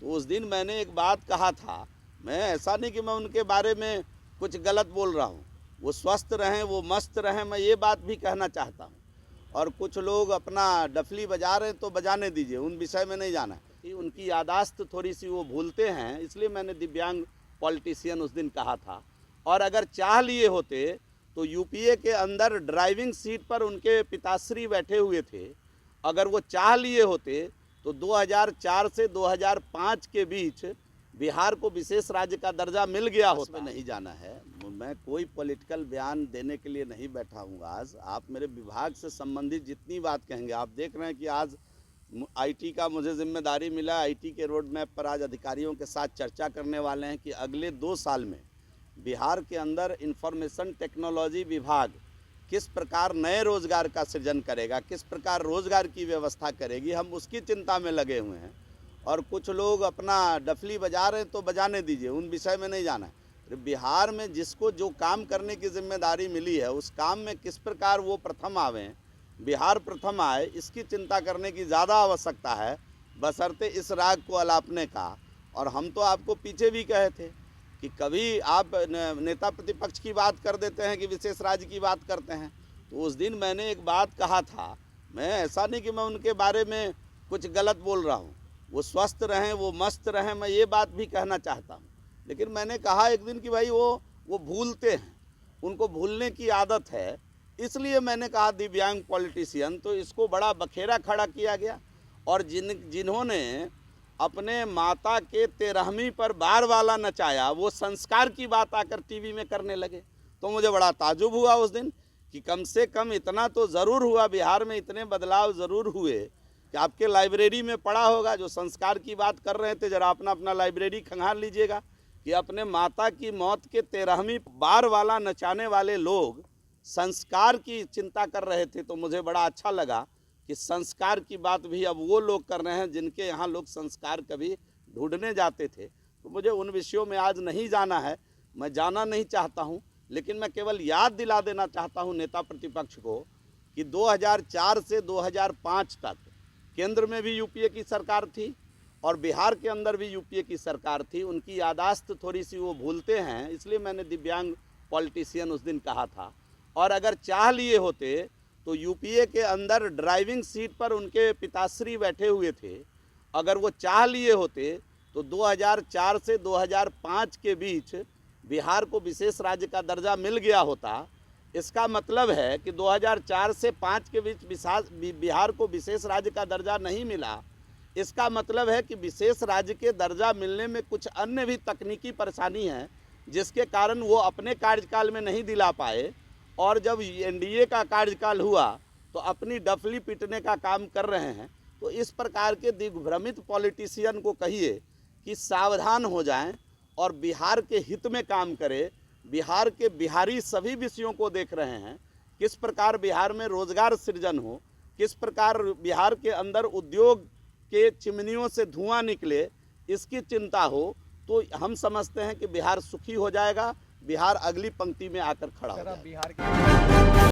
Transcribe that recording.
तो उस दिन मैंने एक बात कहा था, मैं ऐसा नहीं कि मैं उनके बारे में कुछ गलत बोल रहा हूँ, वो स्वस्थ रहें, वो मस्त रहें, मैं ये बात भी कहना चाहता हूँ। और कुछ लोग अपना डफली बजा रहे हैं तो बजाने दीजिए, उन विषय में नहीं जाना है। उनकी यादाश्त थोड़ी सी वो भूलते हैं, इसलिए मैंने दिव्यांग पॉलिटिशियन उस दिन कहा था। और अगर चाह लिए होते तो यूपीए के अंदर ड्राइविंग सीट पर उनके पिताश्री बैठे हुए थे, अगर वो चाह लिए होते तो 2004 से 2005 के बीच बिहार को विशेष राज्य का दर्जा मिल गया होता। नहीं जाना है, मैं कोई पॉलिटिकल बयान देने के लिए नहीं बैठा हूँ। आज आप मेरे विभाग से संबंधित जितनी बात कहेंगे, आप देख रहे हैं कि आज आईटी का मुझे जिम्मेदारी मिला। आईटी के रोड मैप पर आज अधिकारियों के साथ चर्चा करने वाले हैं कि अगले 2 साल में बिहार के अंदर इंफॉर्मेशन टेक्नोलॉजी विभाग किस प्रकार नए रोजगार का सृजन करेगा, किस प्रकार रोजगार की व्यवस्था करेगी, हम उसकी चिंता में लगे हुए हैं। और कुछ लोग अपना डफली बजा रहे हैं तो बजाने दीजिए, उन विषय में नहीं जाना है। बिहार में जिसको जो काम करने की जिम्मेदारी मिली है, उस काम में किस प्रकार वो प्रथम आवें, बिहार प्रथम आए, इसकी चिंता करने की ज़्यादा आवश्यकता है, बशर्ते इस राग को अलापने का। और हम तो आपको पीछे भी कहे थे कि कभी आप नेता प्रतिपक्ष की बात कर देते हैं कि विशेष राज्य की बात करते हैं। तो उस दिन मैंने एक बात कहा था, मैं ऐसा नहीं कि मैं उनके बारे में कुछ गलत बोल रहा हूँ, वो स्वस्थ रहें, वो मस्त रहें, मैं ये बात भी कहना चाहता हूँ। लेकिन मैंने कहा एक दिन कि भाई वो भूलते हैं, उनको भूलने की आदत है, इसलिए मैंने कहा दिव्यांग पॉलिटिशियन। तो इसको बड़ा बखेरा खड़ा किया गया। और जिन्होंने अपने माता के 13वीं पर बार वाला नचाया, वो संस्कार की बात आकर टीवी में करने लगे। तो मुझे बड़ा ताजुब हुआ उस दिन कि कम से कम इतना तो ज़रूर हुआ, बिहार में इतने बदलाव ज़रूर हुए कि आपके लाइब्रेरी में पढ़ा होगा, जो संस्कार की बात कर रहे थे, जरा अपना लाइब्रेरी खंगाल लीजिएगा कि अपने माता की मौत के 13वीं बार वाला नचाने वाले लोग संस्कार की चिंता कर रहे थे। तो मुझे बड़ा अच्छा लगा कि संस्कार की बात भी अब वो लोग कर रहे हैं जिनके यहाँ लोग संस्कार कभी ढूंढने जाते थे। तो मुझे उन विषयों में आज नहीं जाना है, मैं जाना नहीं चाहता हूँ, लेकिन मैं केवल याद दिला देना चाहता हूँ नेता प्रतिपक्ष को कि 2004 से 2005 तक केंद्र में भी यूपीए की सरकार थी और बिहार के अंदर भी यूपीए की सरकार थी। उनकी यादाश्त थोड़ी सी वो भूलते हैं, इसलिए मैंने दिव्यांग पॉलिटिशियन उस दिन कहा था। और अगर चाह लिए होते तो यूपीए के अंदर ड्राइविंग सीट पर उनके पिताश्री बैठे हुए थे, अगर वो चाह लिए होते तो 2004 से 2005 के बीच बिहार को विशेष राज्य का दर्जा मिल गया होता। इसका मतलब है कि 2004 से 5 के बीच बिहार को विशेष राज्य का दर्जा नहीं मिला। इसका मतलब है कि विशेष राज्य के दर्जा मिलने में कुछ अन्य भी तकनीकी परेशानी है, जिसके कारण वो अपने कार्यकाल में नहीं दिला पाए। और जब एनडीए का कार्यकाल हुआ तो अपनी डफली पीटने का काम कर रहे हैं। तो इस प्रकार के दिग्भ्रमित पॉलिटिशियन को कहिए कि सावधान हो जाएं और बिहार के हित में काम करें। बिहार के बिहारी सभी विषयों को देख रहे हैं, किस प्रकार बिहार में रोजगार सृजन हो, किस प्रकार बिहार के अंदर उद्योग के चिमनियों से धुआं निकले, इसकी चिंता हो। तो हम समझते हैं कि बिहार सुखी हो जाएगा, बिहार अगली पंक्ति में आकर खड़ा हो जाएगा।